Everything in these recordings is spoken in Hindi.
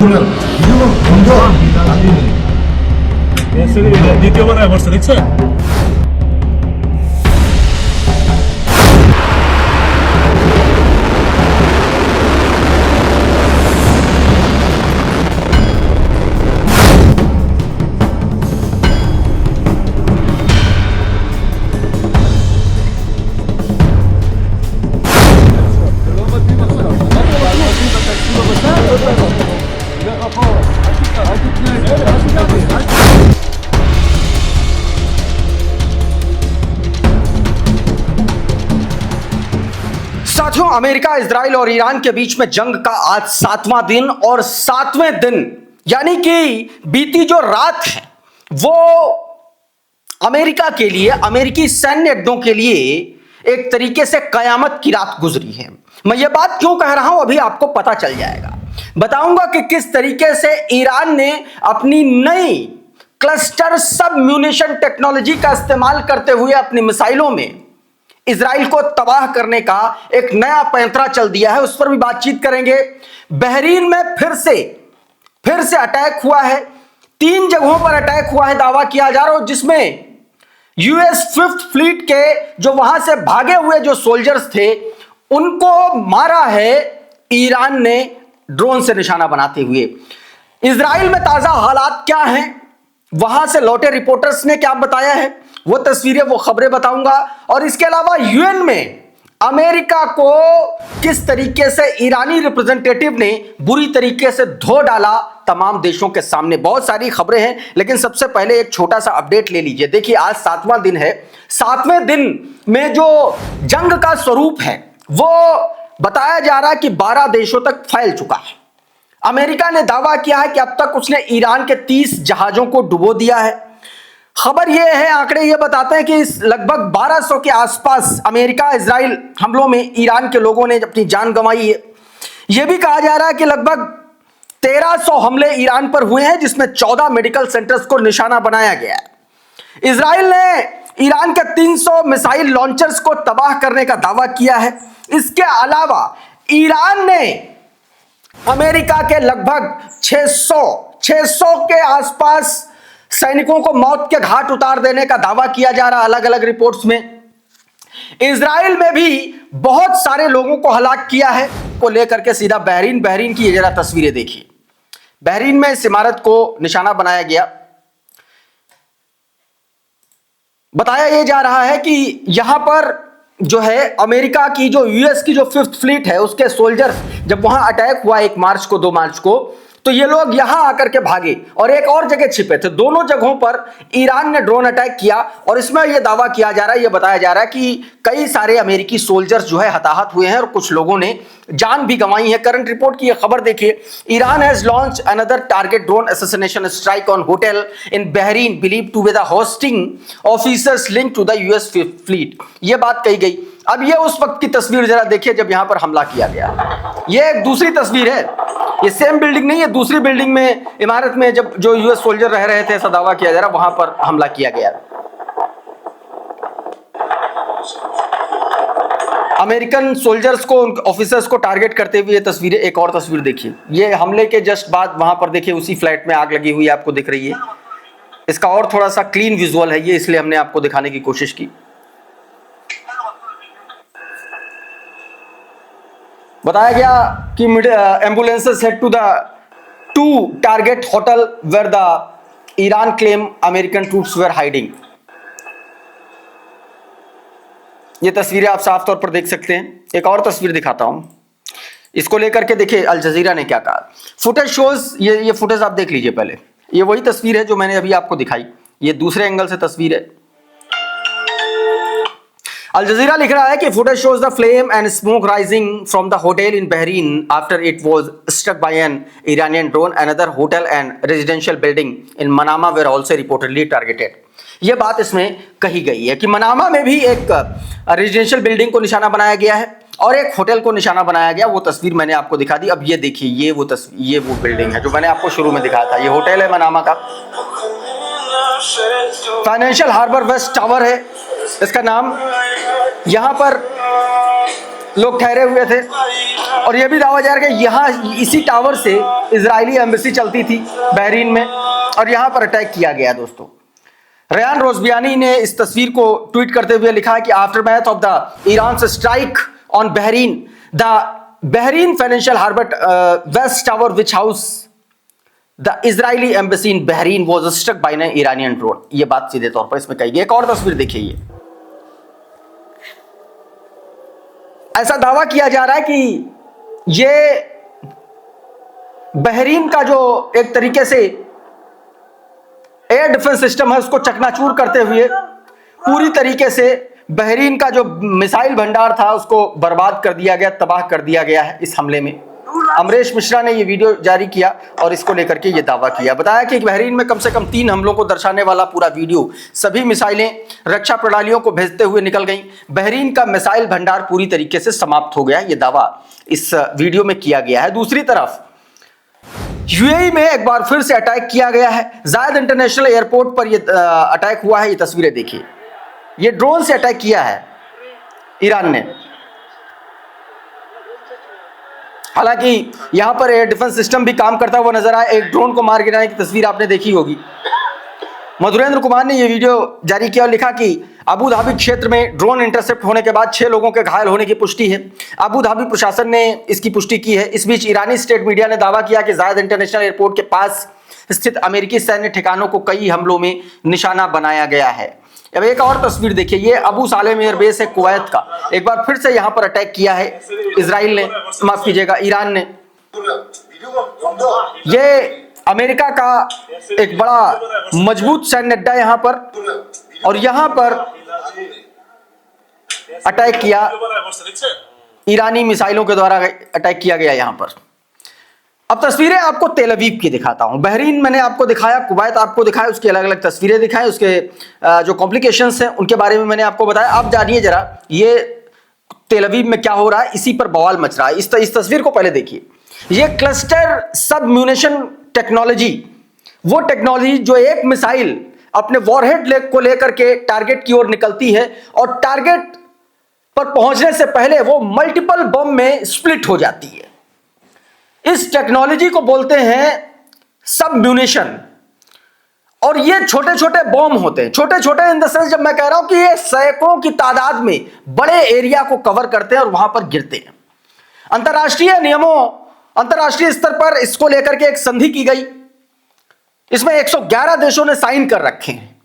그러면 이름은 먼저 দ্বিতীয়বার করছে দেখছেন साथियों, अमेरिका, इजराइल और ईरान के बीच में जंग का आज 7वां दिन और 7वें दिन यानी कि बीती जो रात है वो अमेरिका के लिए, अमेरिकी सैन्य अड्डों के लिए एक तरीके से कयामत की रात गुजरी है। मैं ये बात क्यों कह रहा हूं अभी आपको पता चल जाएगा। बताऊंगा कि किस तरीके से ईरान ने अपनी नई क्लस्टर सब म्यूनिशन टेक्नोलॉजी का इस्तेमाल करते हुए अपनी मिसाइलों में इजराइल को तबाह करने का एक नया पैंतरा चल दिया है, उस पर भी बातचीत करेंगे। बहरीन में फिर से अटैक हुआ है, 3 जगहों पर अटैक हुआ है दावा किया जा रहा है, जिसमें यूएस 5th फ्लीट के जो वहां से भागे हुए जो सोल्जर्स थे उनको मारा है ईरान ने ड्रोन से निशाना बनाते हुए। इजराइल में ताजा हालात क्या हैं, वहां से लौटे रिपोर्टर्स ने क्या बताया है, वो तस्वीरें, वो खबरें बताऊंगा। और इसके अलावा यूएन में अमेरिका को किस तरीके से ईरानी रिप्रेजेंटेटिव ने बुरी तरीके से धो डाला तमाम देशों के सामने। बहुत सारी खबरें हैं, लेकिन सबसे पहले एक छोटा सा अपडेट ले लीजिए। देखिए, आज 7वां दिन है। 7वें दिन में जो जंग का स्वरूप है वो बताया जा रहा है कि 12 देशों तक फैल चुका है। अमेरिका ने दावा किया है कि अब तक उसने ईरान के 30 जहाजों को डुबो दिया है। खबर यह है, आंकड़े यह बताते हैं कि लगभग 1200 के आसपास अमेरिका इजराइल हमलों में ईरान के लोगों ने अपनी जान गंवाई है। यह भी कहा जा रहा है कि लगभग 1300 हमले ईरान पर हुए हैं, जिसमें 14 मेडिकल सेंटर्स को निशाना बनाया गया है। इजराइल ने ईरान के 300 मिसाइल लॉन्चर्स को तबाह करने का दावा किया है। इसके अलावा ईरान ने अमेरिका के लगभग 600 के आसपास सैनिकों को मौत के घाट उतार देने का दावा किया जा रहा है अलग अलग रिपोर्ट्स में। इजराइल में भी बहुत सारे लोगों को हलाक किया है को लेकर के सीधा बहरीन की ये जरा तस्वीरें देखिए। बहरीन में इस इमारत को निशाना बनाया गया। बताया यह जा रहा है कि यहां पर जो है अमेरिका की जो यूएस की जो 5th फ्लीट है उसके सोल्जर्स जब वहां अटैक हुआ 1 मार्च को 2 मार्च को, तो ये लोग यहां आकर के भागे और एक और जगह छिपे थे। दोनों जगहों पर ईरान ने ड्रोन अटैक किया और इसमें यह दावा किया जा रहा है, यह बताया जा रहा है कि कई सारे अमेरिकी सोल्जर्स जो है हताहत हुए हैं और कुछ लोगों ने जान भी गंवाई है। करंट रिपोर्ट की यह खबर देखिए। Iran has launch another target drone assassination strike on hotel in Bahrain believe to be the hosting officers link to the US 5th fleet. यह बात कही गई। अब यह उस वक्त की तस्वीर जरा देखिए जब यहां पर हमला किया गया। यह एक दूसरी तस्वीर है, ये सेम बिल्डिंग नहीं है, दूसरी बिल्डिंग में इमारत में जब जो यूएस सोल्जर रह रहे थे ऐसा दावा किया जा रहा, वहां पर हमला किया गया। अमेरिकन सोल्जर्स को, ऑफिसर्स को टारगेट करते हुए ये तस्वीरें। एक और तस्वीर देखिए, ये हमले के जस्ट बाद वहां पर देखिए उसी फ्लैट में आग लगी हुई आपको दिख रही है। इसका और थोड़ा सा क्लीन विजुअल है ये, इसलिए हमने आपको दिखाने की कोशिश की। बताया गया कि ambulances head to the 2 target hotel where the Iran claim American troops were hiding. ये तस्वीरें आप साफ तौर पर देख सकते हैं। एक और तस्वीर दिखाता हूं, इसको लेकर के देखिए अल जजीरा ने क्या कहा। फुटेज शोज, ये फुटेज आप देख लीजिए पहले। ये वही तस्वीर है जो मैंने अभी आपको दिखाई, ये दूसरे एंगल से तस्वीर है। अल जजीरा लिख रहा है कि footage shows the flame and smoke rising from the hotel in Bahrain after it was struck by an Iranian drone. Another hotel and residential building in Manama were also reportedly targeted. यह बात इसमें कही गई है कि मनामा में भी एक रेजिडेंशियल बिल्डिंग को निशाना बनाया गया है और एक होटल को निशाना बनाया गया। वो तस्वीर मैंने आपको दिखा दी। अब ये देखिए, ये वो बिल्डिंग है जो मैंने आपको शुरू में दिखाया था। ये होटल है मनामा का, फाइनेंशियल हार्बर वेस्ट टावर है इसका नाम। यहां पर लोग ठहरे हुए थे और यह भी दावा जा रहा है कि यहाँ इसी टावर से इजरायली एम्बेसी चलती थी बहरीन में, और यहाँ पर अटैक किया गया। दोस्तों, रेयान रोजबियानी ने इस तस्वीर को ट्वीट करते हुए लिखा है कि aftermath of the Iran strike on Bahrain, the Bahrain financial harbour west tower which house the Israeli embassy in Bahrain was struck by an Iranian drone. ये बात सीधे तौर पर इसमें कही गई। एक और तस्वीर देखिए, ये ऐसा दावा किया जा रहा है कि ये बहरीन का जो एक तरीके से एयर डिफेंस सिस्टम है उसको चकनाचूर करते हुए पूरी तरीके से बहरीन का जो मिसाइल भंडार था उसको बर्बाद कर दिया गया, तबाह कर दिया गया है इस हमले में। अमरीश मिश्रा ने ये वीडियो जारी किया और इसको लेकर के ये दावा किया। बताया कि बहरीन में कम से कम 3 हमलों को दर्शाने वाला पूरा वीडियो, सभी मिसाइलें रक्षा प्रणालियों को भेजते हुए निकल गई। बहरीन का मिसाइल भंडार पूरी तरीके से समाप्त हो गया, ये दावा इस वीडियो में किया गया है। दूसरी तरफ यूएई में एक बार फिर से अटैक किया गया है। जायद इंटरनेशनल एयरपोर्ट पर यह अटैक हुआ है। ये तस्वीरें देखिए, ये ड्रोन से अटैक किया है ईरान ने। हालांकि यहां पर एयर डिफेंस सिस्टम भी काम करता हुआ नजर आया। एक ड्रोन को मार गिराने की तस्वीर आपने देखी होगी। मधुरेंद्र कुमार ने यह वीडियो जारी किया और लिखा कि अबू धाबी क्षेत्र में ड्रोन इंटरसेप्ट होने के बाद 6 लोगों के घायल होने की पुष्टि है। अबू धाबी प्रशासन ने इसकी पुष्टि की है। इस बीच ईरानी स्टेट मीडिया ने दावा किया कि जायद इंटरनेशनल एयरपोर्ट के पास स्थित अमेरिकी सैन्य ठिकानों को कई हमलों में निशाना बनाया गया है। अब एक और तस्वीर देखिए, ये अबू सालेम एयरबेस है कुवैत का। एक बार फिर से यहां पर अटैक किया है इजराइल ने, माफ कीजिएगा ईरान ने। ये अमेरिका का एक बड़ा मजबूत सैन्य अड्डा यहां पर, और यहां पर अटैक किया, ईरानी मिसाइलों के द्वारा अटैक किया गया यहां पर। अब तस्वीरें आपको तेल अवीव की दिखाता हूं। बहरीन मैंने आपको दिखाया, कुवैत आपको दिखाया, उसकी अलग अलग तस्वीरें दिखाएं, उसके जो कॉम्प्लिकेशंस हैं उनके बारे में मैंने आपको बताया। अब जानिए जरा ये तेल अवीव में क्या हो रहा है, इसी पर बवाल मच रहा है। इस तस्वीर को पहले देखिए। ये क्लस्टर सब म्यूनिशन टेक्नोलॉजी, वो टेक्नोलॉजी जो एक मिसाइल अपने वॉरहेड को लेकर के टारगेट की ओर निकलती है और टारगेट पर पहुंचने से पहले वो मल्टीपल बम में स्प्लिट हो जाती है। इस टेक्नोलॉजी को बोलते हैं सब म्यूनिशन। और ये छोटे छोटे बॉम्ब होते हैं, छोटे छोटे इन द सेंस, जब मैं कह रहा हूं कि ये सैकड़ों की तादाद में बड़े एरिया को कवर करते हैं और वहां पर गिरते हैं। अंतर्राष्ट्रीय नियमों, अंतर्राष्ट्रीय स्तर पर इसको लेकर के एक संधि की गई। इसमें 111 देशों ने साइन कर रखे हैं,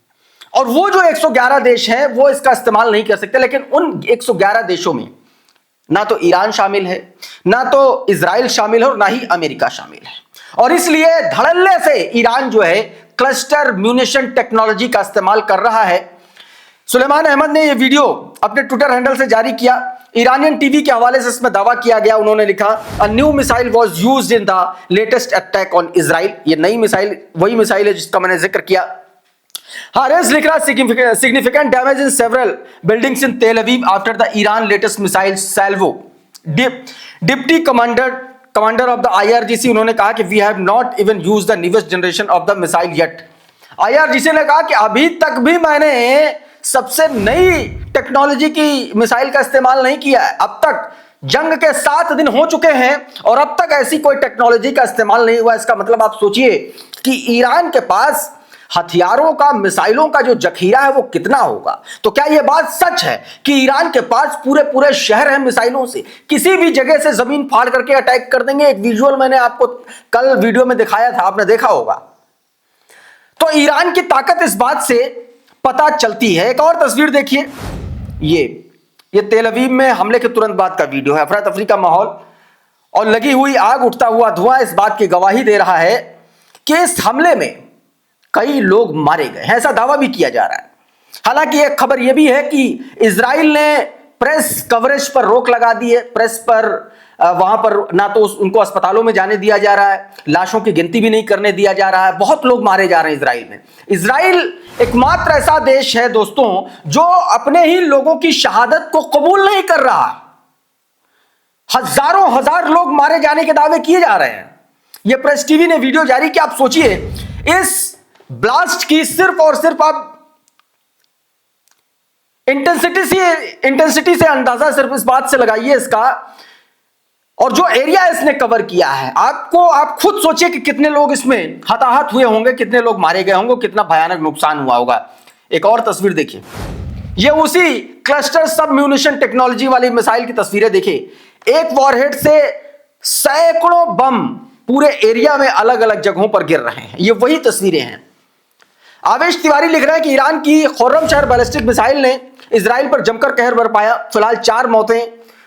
और वो जो 111 देश हैं वो इसका इस्तेमाल नहीं कर सकते। लेकिन उन 111 देशों में ना तो ईरान शामिल है, ना तो इजराइल शामिल है, और ना ही अमेरिका शामिल है। और इसलिए धड़ल्ले से ईरान जो है क्लस्टर म्यूनिशन टेक्नोलॉजी का इस्तेमाल कर रहा है। सुलेमान अहमद ने यह वीडियो अपने ट्विटर हैंडल से जारी किया। ईरानियन टीवी के हवाले से इसमें दावा किया गया, उन्होंने लिखा a new missile was used in the latest attack on Israel. ये नई मिसाइल वही मिसाइल है जिसका मैंने जिक्र किया। हारेस लिख रहा significant damage in several buildings in Tel Aviv after the Iran latest missile salvo. Deputy commander of the IRGC उन्होंने कहा कि we have not even use the newest generation of the missile yet. IRGC ने कहा कि अभी तक भी मैंने सबसे नई टेक्नोलॉजी की मिसाइल का इस्तेमाल नहीं किया है। अब तक जंग के 7 दिन हो चुके हैं और अब तक ऐसी कोई टेक्नोलॉजी का इस्तेमाल नहीं हुआ। इसका मतलब आप सोचिए कि ईरान के पास हथियारों का, मिसाइलों का जो जखीरा है वो कितना होगा। तो क्या यह बात सच है कि ईरान के पास पूरे पूरे शहर हैं मिसाइलों से, किसी भी जगह से जमीन फाड़ करके अटैक कर देंगे। एक विजुअल मैंने आपको कल वीडियो में दिखाया था, आपने देखा होगा। तो ईरान की ताकत इस बात से पता चलती है। एक और तस्वीर देखिए, ये तेल अवीव में हमले के तुरंत बाद का वीडियो है। अफरा तफरी का माहौल और लगी हुई आग, उठता हुआ धुआं इस बात की गवाही दे रहा है कि इस हमले में कई लोग मारे गए हैं, ऐसा दावा भी किया जा रहा है। हालांकि एक खबर यह भी है कि इजराइल ने प्रेस कवरेज पर रोक लगा दी है। प्रेस पर वहां पर ना तो उनको अस्पतालों में जाने दिया जा रहा है, लाशों की गिनती भी नहीं करने दिया जा रहा है। बहुत लोग मारे जा रहे हैं इजराइल में। इजराइल एकमात्र ऐसा देश है दोस्तों जो अपने ही लोगों की शहादत को कबूल नहीं कर रहा। हजारों हजार लोग मारे जाने के दावे किए जा रहे हैं। यह प्रेस टीवी ने वीडियो जारी किया। आप सोचिए, इस ब्लास्ट की सिर्फ और सिर्फ आप इंटेंसिटी से अंदाजा सिर्फ इस बात से लगाइए इसका और जो एरिया इसने कवर किया है, आप खुद सोचिए कि कितने लोग इसमें हताहत हुए होंगे, कितने लोग मारे गए होंगे, कितना भयानक नुकसान हुआ होगा। एक और तस्वीर देखिए, ये उसी क्लस्टर सब म्यूनिशन टेक्नोलॉजी वाली मिसाइल की तस्वीरें देखिए। एक वॉरहेड से सैकड़ों बम पूरे एरिया में अलग अलग जगहों पर गिर रहे हैं। ये वही तस्वीरें हैं। आवेश तिवारी लिख रहे हैं कि ईरान की खुर्रमशहर बैलिस्टिक मिसाइल ने इजराइल पर जमकर कहर बरपाया। फिलहाल 4 मौतें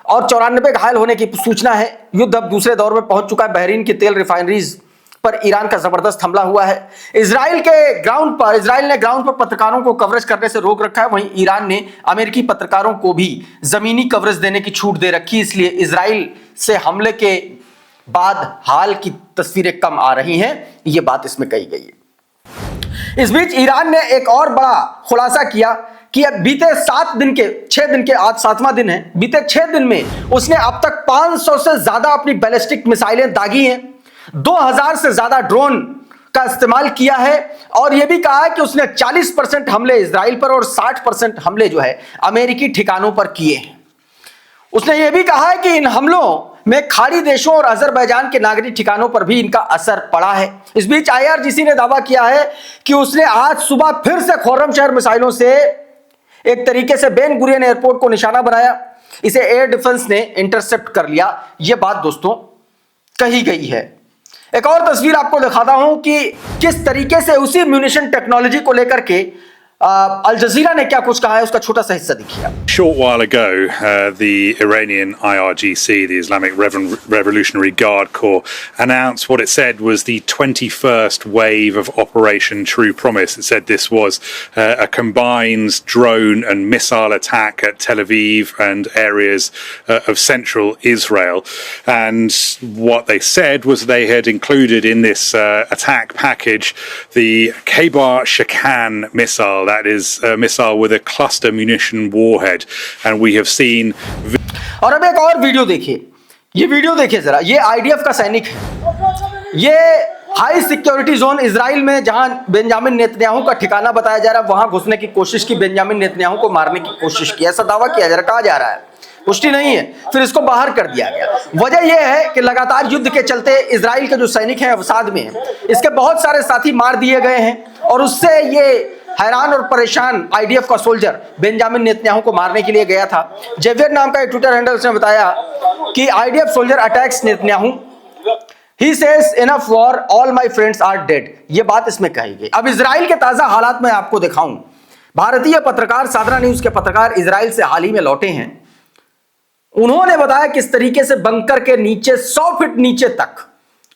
और 94 घायल होने की सूचना है। युद्ध अब दूसरे दौर में पहुंच चुका है। बहरीन की तेल रिफाइनरीज पर ईरान का जबरदस्त हमला हुआ है। इजराइल ने ग्राउंड पर पत्रकारों को कवरेज करने से रोक रखा है। वहीं ईरान ने अमेरिकी पत्रकारों को भी जमीनी कवरेज देने की छूट दे रखी। इसलिए इजराइल से हमले के बाद हाल की तस्वीरें कम आ रही हैं, यह बात इसमें कही गई है। इस बीच ईरान ने एक और बड़ा खुलासा किया कि अब बीते 6 दिन के आज 7वां दिन है। बीते 6 दिन में उसने अब तक 500 से ज्यादा अपनी बैलिस्टिक मिसाइलें दागी हैं। 2000 से ज्यादा ड्रोन का इस्तेमाल किया है और यह भी कहा है कि उसने 40% हमले इजराइल पर और 60% हमले जो है अमेरिकी ठिकानों पर किए हैं। उसने यह भी कहा है कि इन हमलों में खाड़ी देशों और अजरबैजान के नागरिक ठिकानों पर भी इनका असर पड़ा है। इस बीच IRGC ने दावा किया है कि उसने आज सुबह फिर से खुर्रमशहर मिसाइलों से एक तरीके से बेन गुरियन एयरपोर्ट को निशाना बनाया। इसे एयर डिफेंस ने इंटरसेप्ट कर लिया। यह बात दोस्तों कही गई है। एक और तस्वीर आपको दिखाता हूं कि किस तरीके से उसी म्यूनिशन टेक्नोलॉजी को लेकर के अल जजीरा ने क्या कुछ कहा है, उसका छोटा सा हिस्सा देखिए। Short while ago, the Iranian IRGC, the Islamic Revolutionary Guard Corps, announced what it said was the 21st wave of Operation True Promise. It said this was a combined drone and missile attack at Tel Aviv and areas of central Israel. And what they said was they had included in this attack package the Khaybar Shakan missile. That is a missile with a cluster munition warhead, and we have seen. और अब एक और वीडियो देखिए। ये वीडियो देखिए जरा। ये IDF का सैनिक है। ये हाई सिक्योरिटी जोन इजराइल में जहां बेंजामिन नेतन्याहू का ठिकाना बताया जा रहा है, वहां घुसने की कोशिश की, बेंजामिन नेतन्याहू को मारने की कोशिश की, ऐसा दावा किया जा रहा है। कहा जा रहा है, पुष्टि नहीं है। फिर इसको बाहर कर दिया गया। वजह यह है कि लगातार युद्ध के चलते इजराइल के जो सैनिक हैं अवसाद में हैं। इसके बहुत सारे साथी मार दिए गए हैं और उससे ये हैरान और परेशान IDF का सोल्जर बेंजामिन नेतन्याहू को मारने के लिए गया था। जेवियर नाम का एक ट्विटर हैंडल ने बताया कि IDF soldier attacks Netanyahu, he says enough war, all my friends are dead. ये बात इसमें कही गई। अब इजराइल के ताजा हालात में आपको दिखाऊं। भारतीय पत्रकार, साधना न्यूज के पत्रकार इजराइल से हाल ही में लौटे हैं। उन्होंने बताया किस तरीके से बंकर के नीचे 100 फीट नीचे तक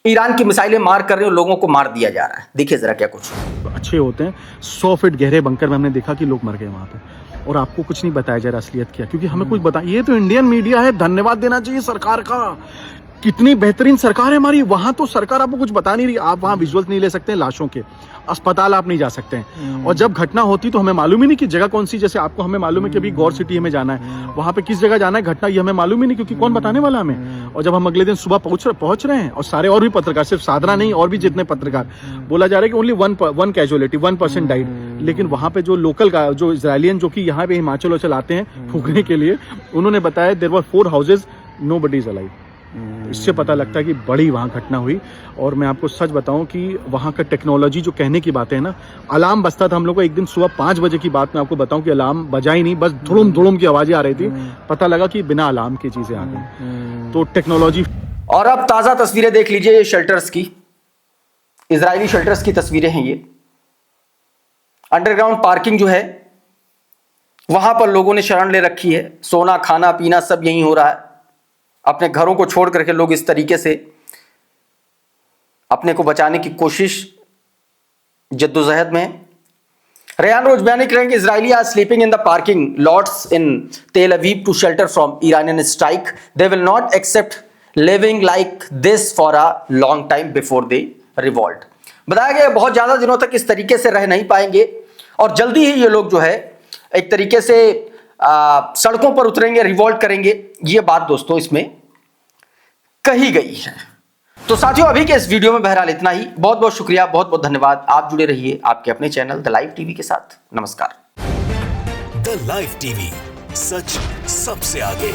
ईरान की मिसाइलें मार कर रही हैं, लोगों को मार दिया जा रहा है। देखिए जरा क्या कुछ अच्छे होते हैं। 100 फीट गहरे बंकर में हमने देखा कि लोग मर गए वहां पे, और आपको कुछ नहीं बताया जा रहा असलियत क्या, क्योंकि हमें कुछ बता। ये तो इंडियन मीडिया है, धन्यवाद देना चाहिए सरकार का। कितनी बेहतरीन सरकार है हमारी। वहां तो सरकार आपको कुछ बता नहीं रही। आप वहां विजुअल्स नहीं ले सकते हैं लाशों के, अस्पताल आप नहीं जा सकते हैं, और जब घटना होती तो हमें मालूम ही नहीं कि जगह कौन सी। जैसे आपको हमें मालूम है कि अभी गौर सिटी हमें जाना है, वहां पे किस जगह जाना है घटना, ये हमें मालूम ही नहीं, क्योंकि कौन बताने वाला हमें। और जब हम अगले दिन सुबह पहुंच रहे हैं, और सारे और भी पत्रकार, सिर्फ साधना नहीं और भी जितने पत्रकार, बोला जा रहा है कि ओनली वन कैजुअलिटी, 1% डाइड। लेकिन वहां पे जो लोकल का जो इजरायलियन जो कि यहाँ पे हिमाचल आते हैं फूकने के लिए, उन्होंने बताया there were 4 houses, nobody is alive. इससे पता लगता है कि बड़ी वहाँ घटना हुई। और मैं आपको सच बताऊं कि वहाँ का टेक्नोलॉजी जो कहने की बात है ना, अलार्म बजता था हम लोग को। एक दिन सुबह 5 बजे की बात मैं आपको बताऊं कि अलार्म बजा ही नहीं, बस धुड़ुम धुड़ुम की आवाजें आ रही थी। पता लगा कि बिना अलार्म की चीजें आ गई। तो टेक्नोलॉजी। और अब ताजा तस्वीरें देख लीजिए, ये शेल्टर्स की, इजरायली शेल्टर्स की तस्वीरें हैं। ये अंडरग्राउंड पार्किंग जो है, वहां पर लोगों ने शरण ले रखी है। सोना, खाना, पीना सब यहीं हो रहा है। अपने घरों को छोड़ करके लोग इस तरीके से अपने को बचाने की कोशिश, जद्दोजहद में। रेयान रोज बयानी करेंगे, Israelis are sleeping in the parking lots in Tel Aviv to shelter from Iranian strike. They will not accept living like this for a long time before they revolt. बताया गया बहुत ज्यादा दिनों तक इस तरीके से रह नहीं पाएंगे और जल्दी ही ये लोग जो है एक तरीके से सड़कों पर उतरेंगे, रिवॉल्ट करेंगे। ये बात दोस्तों इसमें कही गई है। तो साथियों, अभी के इस वीडियो में बहरहाल इतना ही। बहुत बहुत शुक्रिया, बहुत बहुत धन्यवाद। आप जुड़े रहिए आपके अपने चैनल द लाइव टीवी के साथ। नमस्कार। द लाइव टीवी, सच सबसे आगे।